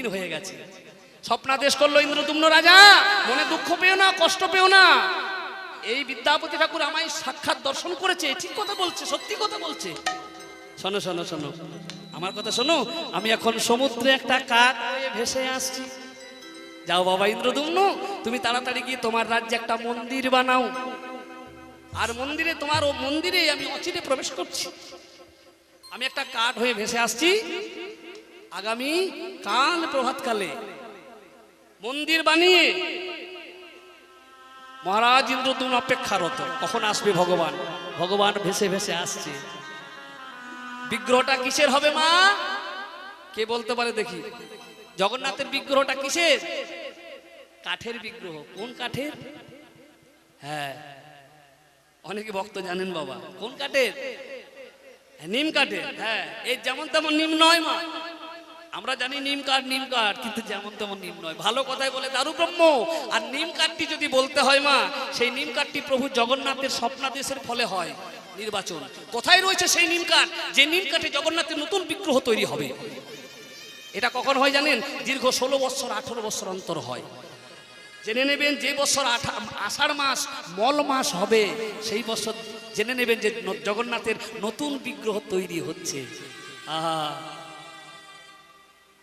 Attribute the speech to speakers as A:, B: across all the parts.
A: দুদিন হয়ে গেছে। স্বপ্নাদেশ করলো ইন্দ্রদুম্ন রাজা, মনে দুঃখ পেও না, কষ্ট পেও না, এই বিদ্যাপতি ঠাকুর আমায় সাক্ষাৎ দর্শন করেছে, ঠিক কথা বলছে, সত্যি কথা বলছে। শোনো শোনো শোনো, আমার কথা শোনো, আমি এখন সমুদ্রে একটা কাক হয়ে ভেসে আসছি। যাও বাবা ইন্দ্রদুম্ন, তুমি তাড়াতাড়ি গিয়ে তোমার রাজ্যে একটা মন্দির বানাও, আর মন্দিরে তোমার ও মন্দিরে আমি অচিরে প্রবেশ করছি। আমি একটা কাঠ হয়ে ভেসে আসছি, আগামী কাল প্রভাতকালে মন্দির বানিয়ে মহারাজ ইন্দ্রদুম্ন অপেক্ষারত, কখন আসবে ভগবান। ভগবান ভেসে ভেসে আসছে। বিগ্রহটা কিসের হবে মা? কে বলতে পারে দেখি? জগন্নাথের বিগ্রহটা কিসের? কাঠের বিগ্রহ। কোন কাঠের? হ্যাঁ, অনেকে ভক্ত জানেন বাবা। কোন কাঠের? নিম কাঠের। হ্যাঁ, এই যেমন তেমন নিম নয় মা। আমরা জানি নিম কাঠ, নিম কাঠ, কিন্তু যেমন তেমন নিম নয়। ভালো কথাই বলে দারু ব্রহ্ম। আর নিম কাঠটি যদি বলতে হয় মা, সেই নিম কাঠটি প্রভু জগন্নাথের স্বপ্নাদেশের ফলে হয় নির্বাচন। কোথায় রয়েছে সেই নিম কাঠ? যে নিম কাঠে জগন্নাথের নতুন বিগ্রহ তৈরি হবে। এটা কখন হয় জানেন? দীর্ঘ 16 বছর 18 বছর অন্তর হয়। জেনে নেবেন যে বছর আষাঢ় মাস মল মাস হবে, সেই বছর জেনে নেবেন যে জগন্নাথের নতুন বিগ্রহ তৈরি হচ্ছে। আহা,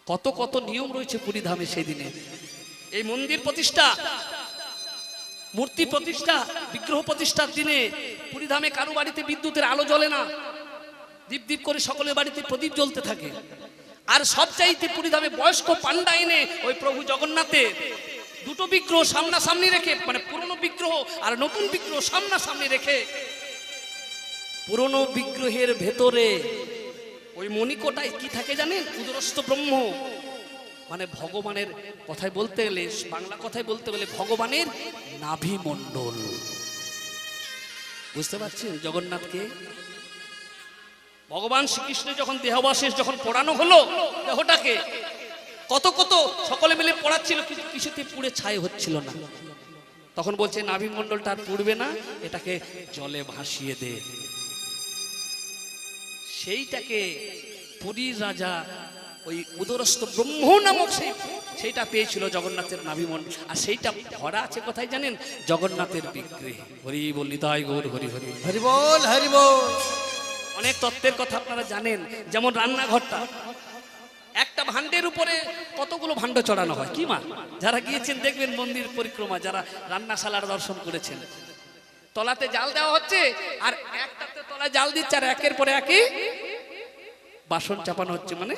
A: কত কত নিয়ম রয়েছে পুরী ধামে সেই দিনে। এই মন্দির প্রতিষ্ঠা, মূর্তি প্রতিষ্ঠা, বিগ্রহ প্রতিষ্ঠার দিনে পুরী ধামে কারো বাড়িতে বিদ্যুতের আলো জ্বলে না, দীপ দীপ করে সকলের বাড়িতে প্রদীপ জ্বলতে থাকে। আর সবচাইতে পুরী ধামে বয়স্ক পান্ডা এনে ওই প্রভু জগন্নাথের দুটো বিগ্রহ সামনাসামনি রেখে, মানে পুরনো বিগ্রহ আর নতুন বিগ্রহ সামনাসামনি রেখে, পুরনো বিগ্রহের ভেতরে ওই মণিকোটায় কি থাকে জানেন? উদরস্থ ব্রহ্ম, মানে ভগবানের কথায় বলতে গেলে, বাংলা কথায় বলতে গেলে ভগবানের নাভি মণ্ডল। বুঝতে পারছেন জগন্নাথকে? ভগবান শ্রীকৃষ্ণ যখন দেহাবশেষ যখন পোড়ানো হলো, দেহটাকে কত কত সকলে মিলে পোড়াচ্ছিল, কিন্তু কিছুতে পুড়ে ছাই হচ্ছিল না। তখন বলছে নাভি মণ্ডলটা আর পুড়বে না, এটাকে জলে ভাসিয়ে দে। সেইটাকে পুরীর রাজা ওই উদরস্থ ব্রহ্ম নামক সেইটা পেয়েছিল জগন্নাথের নাভিমণ্ডল। আর সেইটা ভরা আছে কোথায় জানেন? জগন্নাথের বিগ্রহে। হরি বল নিতাই গৌর হরি হরি
B: হরি বল, হরি বল।
A: অনেক তত্ত্বের কথা আপনারা জানেন, যেমন রান্নাঘরটা, একটা ভাণ্ডের উপরে কতগুলো ভাণ্ড চড়ানো হয় কি মা? যারা গিয়েছেন দেখবেন মন্দির পরিক্রমা, যারা রান্নাশালার দর্শন করেছেন, তলাতে জাল দেওয়া হচ্ছে, আর একটাতে তলায় জাল দিচ্ছে, আর একের পরে একই বাসন চাপানো হচ্ছে, মানে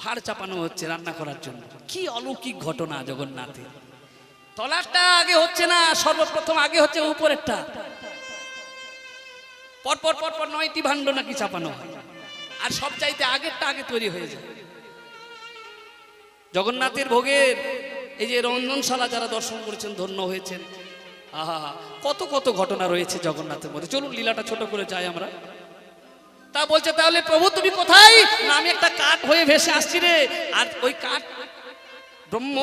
A: ভাড় চাপানো হচ্ছে রান্না করার জন্য। কি অলৌকিক ঘটনা জগন্নাথে! তলাটা আগে হচ্ছে না, সর্বপ্রথম আগে হচ্ছে উপরেরটা। পরপর পরপর 9টি ভাণ্ড নাকি চাপানো হয়, আর সব চাইতে আগেরটা আগে তৈরি হয়ে যায়। জগন্নাথের ভোগের এই যে রঞ্জনশালা যারা দর্শন করেছেন ধন্য হয়েছেন। আহা, কত কত ঘটনা রয়েছে জগন্নাথের মধ্যে। চলুন লীলাটা ছোট করে যাই আমরা। তা বলছে, তাহলে প্রভু তুমি কোথায়? না, আমি একটা কাঠ হয়ে ভেসে আসছি রে। আর ওই কাঠ ব্রহ্ম,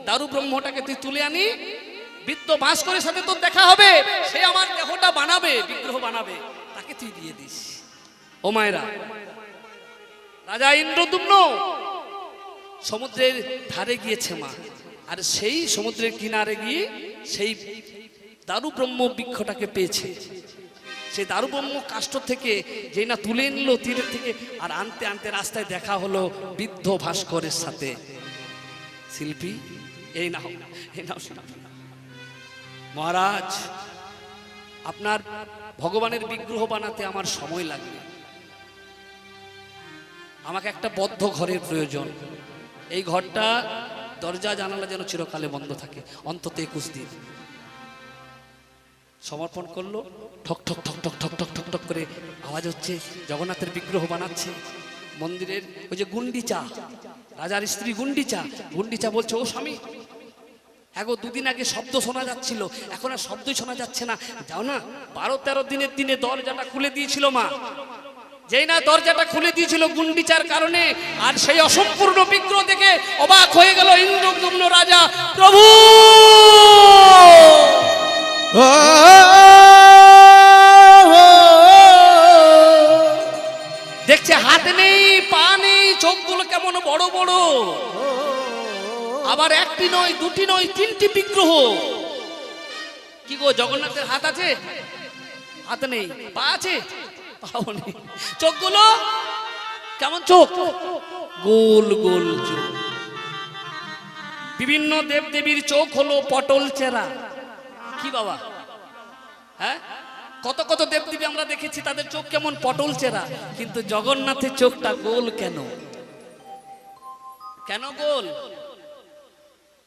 A: দারু ব্রহ্মটাকে তুই তুলে আনি, বৃত্ত বাস করে সাথে তোর দেখা হবে, সে আমার দেহটা বানাবে, বিগ্রহ বানাবে, তাকে তুই দিয়ে দিস। ও মায়েরা, রাজা ইন্দ্রদুম্ন সমুদ্রের ধারে গিয়েছে মা, আর সেই সমুদ্রের কিনারে গিয়ে সেই দারু ব্রহ্ম বৃক্ষটাকে পেয়েছে। সেই দারু ব্রহ্ম কাষ্ঠ থেকে যেই না তুলে নিল তীরের থেকে, আর আনতে আনতে রাস্তায় দেখা হলো বৃদ্ধ ভাস্করের সাথে। শিল্পী, এই নাও, এই নাও শিল্পী। মহারাজ, আপনার ভগবানের বিগ্রহ বানাতে আমার সময় লাগবে, আমাকে একটা বদ্ধ ঘরের প্রয়োজন। এই ঘরটা দরজা জানালা যেন চিরকালে বন্ধ থাকে, অন্তত 21 দিন। সমর্পণ করলো। ঠক ঠক ঠক ঠক ঠক ঠক ঠক ঠক করে আওয়াজ হচ্ছে, জগন্নাথের বিগ্রহ বানাচ্ছে। মন্দিরের ওই যে গুন্ডিচা, রাজার স্ত্রী গুন্ডিচা, গুন্ডিচা বলছে, ও স্বামী, এগো 2 দিন আগে শব্দ শোনা যাচ্ছিল, এখন আর শব্দই শোনা যাচ্ছে না, যাও না 12-13 দিনের দিনে দরজাটা খুলে দিয়েছিল মা। যেই না দরজাটা খুলে দিয়েছিল গুন্ডিচার কারণে, আর সেই অসম্পূর্ণ বিগ্রহ দেখে অবাক হয়ে গেল ইন্দ্রদুম্ন রাজা। প্রভু দেখছে হাত নেই, পা নেই, চোখগুলো কেমন বড় বড়, আবার একটি নয়, দুটি নয়, তিনটি বিগ্রহ। কি গো, জগন্নাথের হাত আছে? হাত নেই। পা আছে? পাও নেই। চোখগুলো কেমন চোখ? গোল গোল চোখ। বিভিন্ন দেবদেবীর চোখ হলো পটল চেরা। কি বাবা, হ্যাঁ, কত কত দেবদেবী আমরা দেখেছি, তাদের চোখ কেমন পটল চেরা, কিন্তু জগন্নাথের চোখটা গোল কেন? কেন গোল?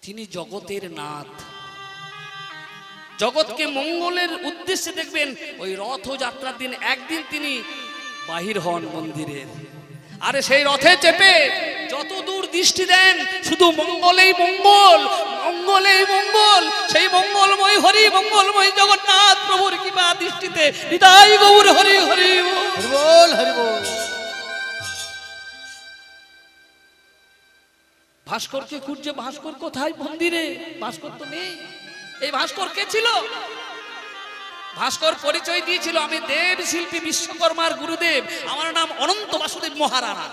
A: তিনি জগতের নাথ। জগৎকে মঙ্গলের উদ্দেশ্যে দেখবেন, ওই রথযাত্রার দিন একদিন তিনি বাহির হন মন্দিরের। আরে সেই রথে চেপে যত দূর দৃষ্টি দেন, শুধু মঙ্গলেই মঙ্গল, মঙ্গলেই মঙ্গল। সেই মঙ্গলময় হরি, মঙ্গলময় জগন্নাথ প্রভুর কৃপা দৃষ্টিতে হৃদয় গৌর হরি হরি বল, হরি বল। ভাস্করকে খুঁজছে, ভাস্কর কোথায়? মন্দিরে। ভাস্কর তো নেই। এই ভাস্কর কে ছিল? ভাস্কর পরিচয় দিয়েছিল, আমি দেব শিল্পী বিশ্বকর্মার গুরুদেব, আমার নাম অনন্ত বাসুদেব মহারানা।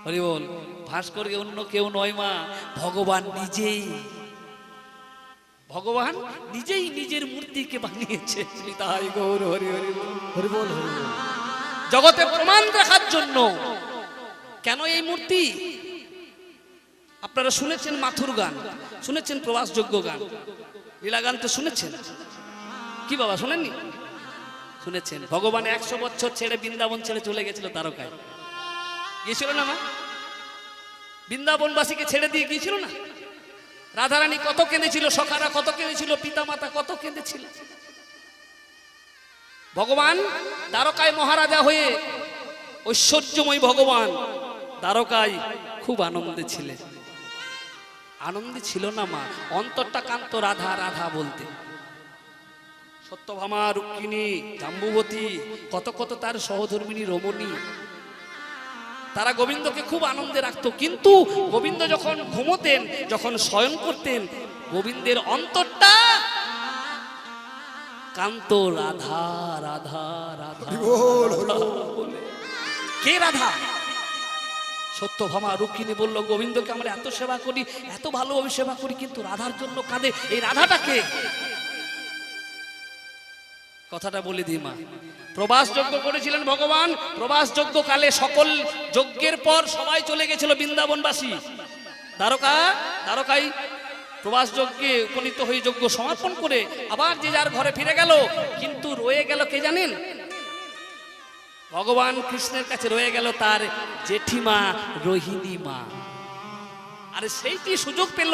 A: হরি বল। ভাস্কর অন্য কেউ নয় মা, ভগবান নিজেই। ভগবান নিজেই নিজের মূর্তিকে বানিয়েছে। তাই গৌর হরি হরি হরি বল, হরি বল। জগতে প্রমাণ রাখার জন্য। কেন এই মূর্তি? আপনারা শুনেছেন মাথুর গান, শুনেছেন প্রবাসযোগ্য গান, লীলা গান তো শুনেছেন। কি বাবা, শোনেননি? শুনেছেন। ভগবান 100 বছর ছেড়ে বৃন্দাবন ছেড়ে চলে গেছিল দ্বারকায়। গিয়েছিল না মা? বৃন্দাবনবাসীকে ছেড়ে দিয়ে গিয়েছিল না? রাধারানী কত কেঁদেছিল, সখারা কত কেঁদেছিল, পিতামাতা কত কেঁদেছিল। ভগবান দ্বারকায় মহারাজা হয়ে, ঐশ্বর্যময় ভগবান দ্বারকায় খুব আনন্দে ছিলেন। আনন্দে ছিল না মা, অন্তরটা কান্ত রাধা রাধা বলতে। সত্যভামা, রুক্মিণী, জাম্বুবতী, কত কত তার সহধর্মিণী রমণী, তারা গোবিন্দকে খুব আনন্দে রাখতো। কিন্তু গোবিন্দ যখন ঘুমোতেন, যখন শয়ন করতেন, গোবিন্দের অন্তরটা কান্ত রাধা রাধা রাধা। কে রাধা? সত্যভামা, রুক্মিণী বলল, গোবিন্দকে আমরা এত সেবা করি, এত ভালোভাবে সেবা করি, কিন্তু রাধার জন্য কাঁদে। এই রাধাটাকে কথাটা বলে দিই মা। প্রবাস যজ্ঞ করেছিলেন ভগবান। প্রবাস যজ্ঞ কালে সকল যজ্ঞের পর সবাই চলে গেছিল বৃন্দাবনবাসী দ্বারকায় প্রবাস যজ্ঞে উপনীত হয়ে যজ্ঞ সমাপন করে আবার যে যার ঘরে ফিরে গেল। কিন্তু রয়ে গেল কে জানেন? ভগবান কৃষ্ণের কাছে রয়ে গেল তার জেঠিমা রোহিণী মা। আরে সেইটি সুযোগ পেল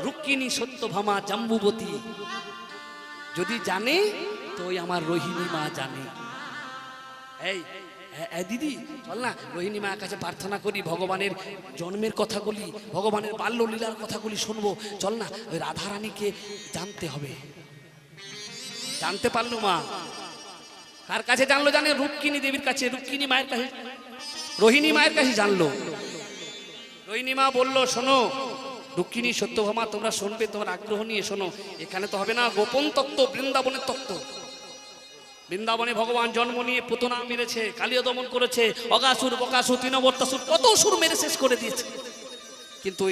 A: রুক্মিণী, সত্যভামা, জাম্বুবতী। যদি জানে তো আমার রোহিণী মা জানে। এই দিদি চল না, রোহিণী মার কাছে প্রার্থনা করি, ভগবানের জন্মের কথাগুলি, ভগবানের বাল্যলীলার কথাগুলি শুনবো। চল না, ওই রাধারানীকে জানতে হবে। জানতে পারলো মা। কার কাছে জানলো জানে? রুক্মিণী দেবীর কাছে, রুক্মিণী মায়ের কাছে, রোহিণী মায়ের কাছে জানলো। রোহিণী মা বললো, শোনো রুক্মিণী, সত্যভামা, তোমরা শুনবে, তোমার আগ্রহ নিয়ে শোনো। এখানে তো হবে না, গোপন তত্ত্ব, বৃন্দাবনের তত্ত্ব। বৃন্দাবনে ভগবান জন্ম নিয়ে পুতনা মেরেছে, কালিয় দমন করেছে, অগাসুর, বকাসুর, তৃণবর্তাসুর, কত সুর মেরে শেষ করে দিয়েছে। কিন্তু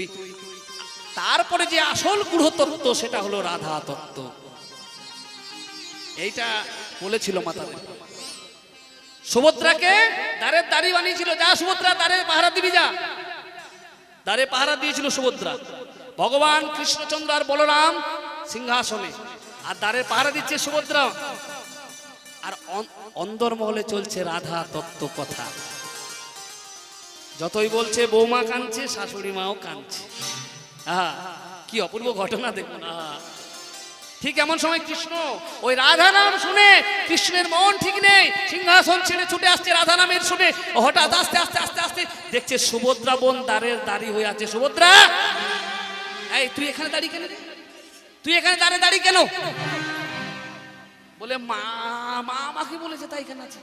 A: তারপরে যে আসল গূঢ় তত্ত্ব, সেটা হলো রাধা তত্ত্ব। এইটা বলেছিল মাতাদের। সুভদ্রাকে দ্বারের দাড়ি বানিয়েছিল, যা সুভদ্রা দ্বারে পাহারা দিবি, যা। দ্বারে পাহারা দিয়েছিল সুভদ্রা। ভগবান কৃষ্ণচন্দ্র আর বলরাম সিংহাসনে, আর দ্বারে পাহারা দিচ্ছে সুভদ্রা। আর অন্দরমহলে চলছে রাধা তত্ত্ব কথা। যতই বলছে বৌমা কাঁদছে, শাশুড়ি মাও কাঁদছে। কি অপূর্ব ঘটনা দেখুন। ঠিক এমন সময় কৃষ্ণ ওই রাধা নাম শুনে, কৃষ্ণের মন ঠিক নেই, সিংহাসন ছেড়ে ছুটে আসছে রাধা নামের শুনে। হঠাৎ আস্তে আস্তে আস্তে আস্তে দেখছে সুভদ্রা বোন দ্বারের দাঁড়িয়ে হয়ে আছে। সুভদ্রা, এই তুই এখানে দাঁড়িয়ে কেন? তুই এখানে দাঁড়িয়ে কেন? বলে মা আমাকে বলেছে তাই এখানে আছে।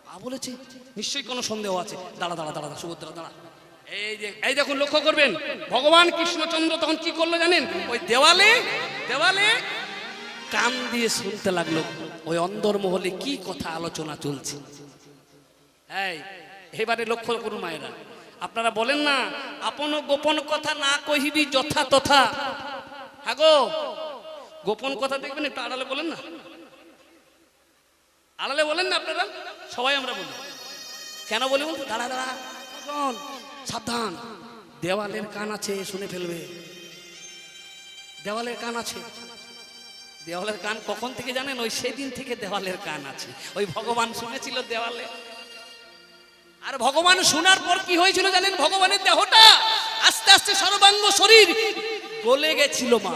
A: মা বলেছে, নিশ্চয়ই কোনো সন্দেহ আছে। দাঁড়া দাঁড়া দাঁড়া সুভদ্রা, দাঁড়া। এই দেখুন, লক্ষ্য করবেন, ভগবান কৃষ্ণচন্দ্র তখন কি করলো জানেন? ওই দেওয়ালে কান দিয়ে শুনতে লাগলো ওই অন্দরমহলে কি কথা আলোচনা চলছে। এবারে লক্ষ্য করুন মায়েরা, আপনারা বলেন না আপন গোপন কথা না কহিবি যথা তথা। হ্যাঁ গো, গোপন কথা দেখবেন একটু আড়ালে বলেন না, আড়ালে বলেন না আপনারা, সবাই আমরা বলি। কেন বলি বলতো? দাঁড়া দাঁড়া, সাবধান, দেওয়ালের কান আছে, শুনে ফেলবে। দেওয়ালের কান আছে। দেওয়ালের কান কখন থেকে জানেন? ওই সেদিন থেকে দেওয়ালের কান আছে। ওই ভগবান শুনেছিল দেওয়ালে। আর ভগবান শোনার পর কি হয়েছিল জানেন? ভগবানের দেহটা আস্তে আস্তে সর্বাঙ্গ শরীর গলে গেছিল। মা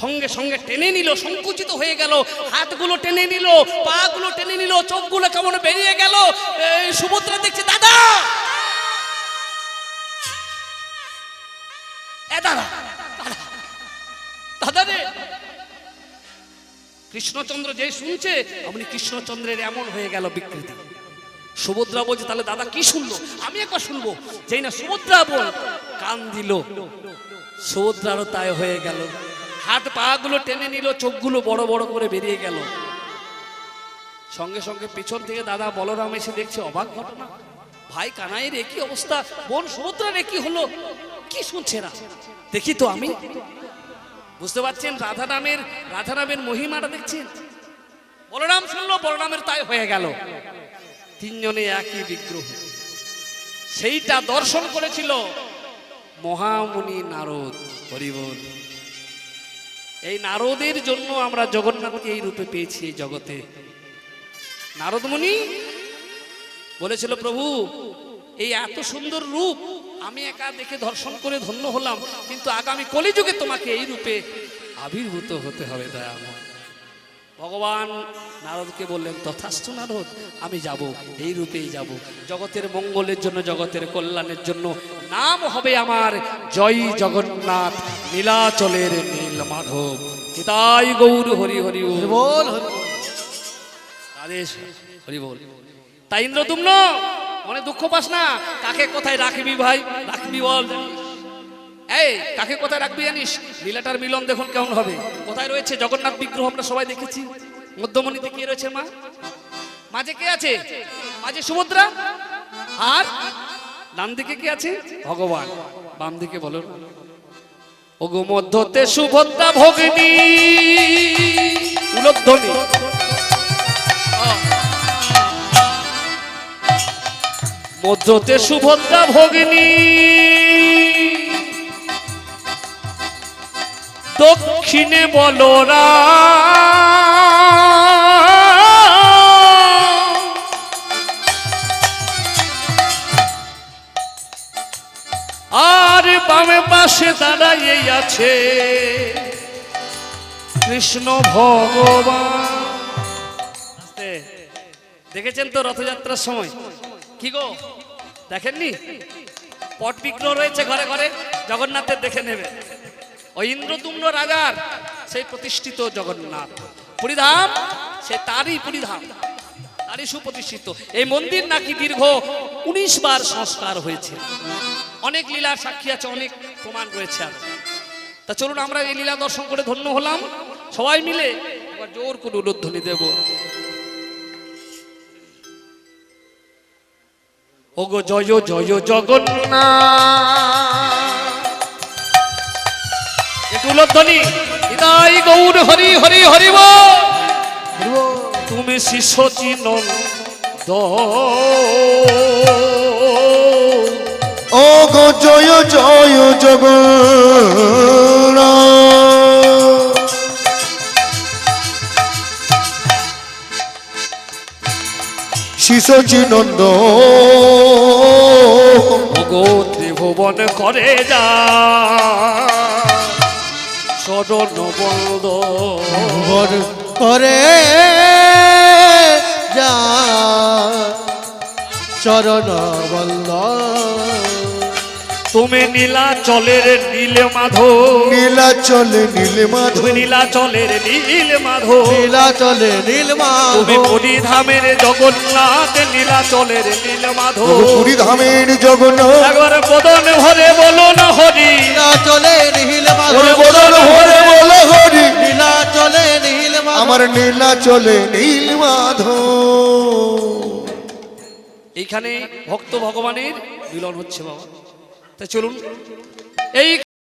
A: সঙ্গে সঙ্গে টেনে নিল, সংকুচিত হয়ে গেল। হাতগুলো টেনে নিল, পা গুলো টেনে নিল, চোখগুলো কেমন বেরিয়ে গেল। সুভদ্রা দেখছে, দাদা দাদা দাদা রে। কৃষ্ণচন্দ্র যে শুনছে, আপনি কৃষ্ণচন্দ্রের এমন হয়ে গেল বিকৃতি। সুভদ্রা বলছে, তাহলে দাদা কি শুনলো? আমি একবার শুনবো। যেই না সুভদ্রা বল কান দিল, সুভদ্রারও তাই হয়ে গেল। হাত পা গুলো টেনে নিল, চোখগুলো বড় বড় করে বেরিয়ে গেল। সঙ্গে সঙ্গে পেছন থেকে দাদা বলরাম এসে দেখছে, অবাক ঘটনা, ভাই কানাইয়ের একই অবস্থা, বোন সুভদ্রার একই হলো, কি শুনছে না? দেখি তো আমি। বুঝতে পারছেন রাধা নামের মহিমাটা দেখছেন? বলরাম শুনলো, বলরামের তাই হয়ে গেল। তিনজনে একই বিগ্রহ। সেইটা দর্শন করেছিল মহামুনি নারদ। হরি বল। এই নারদের জন্য আমরা জগন্নাথকে এই রূপে পেয়েছি এই জগতে। নারদ মুনি বলেছিল, প্রভু এই এত সুন্দর রূপ আমি একা দেখে দর্শন করে ধন্য হলাম, কিন্তু আগামী কলিযুগে তোমাকে এই রূপে আবির্ভূত হতে হবে দয়াময়। ভগবান নারদকে বললেন, তথাস্তু নারদ, আমি যাব, এই রূপেই যাব। জগতের মঙ্গলের জন্য, জগতের কল্যাণের জন্য। নাম হবে আমার জয় জগন্নাথ, নীলাচলের নীল মাধব। নিতাই গৌর হরি হরি বল, আদেশ হরি বল। তাই ইন্দ্রদুম্ন মনে দুঃখ পাস না, কাকে কোথায় রাখবি ভাই? রাখবি বল। এই কাকে কোথায় রাখবি জানিস? লীলাটার মিলন দেখুন কেমন হবে। কোথায় রয়েছে জগন্নাথ বিগ্রহ? আমরা সবাই দেখেছি। মধ্যমণিতে কে রয়েছে? মা। মাঝে কে আছে? মাঝে সুভদ্রা। আর ডান দিকে কে আছে? ভগবান। বাম দিকে বলো। ওগো মধ্যতে সুভদ্রা ভগিনী, উলধ্বনি। মধ্যতে সুভদ্রা ভগিনী, দক্ষিণে বলরাম, আর বামে পাশে দাঁড়াইয়ে আছে কৃষ্ণ ভগবান। দেখেছেন তো রথযাত্রার সময়? কি গো দেখেননি? পট বিগ্রহ রয়েছে ঘরে ঘরে, জগন্নাথের দেখে নেবে। ওই ইন্দ্রদুম্ন রাজার সেই প্রতিষ্ঠিত জগন্নাথ পুরীধাম, সে তারই পুরীধাম, তারই সুপ্রতিষ্ঠিত। এই মন্দির নাকি দীর্ঘ 19 বার সংস্কার হয়েছে। অনেক লীলার সাক্ষী আছে, অনেক প্রমাণ রয়েছে। আর তা চলুন আমরা এই লীলা দর্শন করে ধন্য হলাম। সবাই মিলে এবার জোর করে উলুধ্বনি দেব। ওগো জয় জয় জগন্নাথ, একটু উলুধ্বনি। নিতাই গৌর হরি হরি হরি বল। তুমি শিষ্য চিনন্দ,
B: ওগো জয় জয় জগন্নাথ, শিষ্য চিনন্দ,
A: ওগো ত্রিভুবন করে যা শরণ বন্দ,
B: করে যা চরণ বল্ল।
A: তুমি নীলাচলের নীল মাধব,
B: নীলাচলে নীল মাধব,
A: তুমি নীলাচলের নীল মাধব,
B: নীলাচলে নীল মাধব,
A: তুমি পুরীধামের জগন্নাথ, নীলাচলের নীল মাধব,
B: পুরীধামের জগন্নাথ।
A: একবার বদন ভরে বলো না হরি,
B: নীলাচলে নীল মাধব, বদন ভরে বলো হরি, নীলাচলে নীল মাধব, আমার নীলাচলে নীল মাধব।
A: এইখানে ভক্ত ভগবানের মিলন হচ্ছে বাবা। তা চলুন এই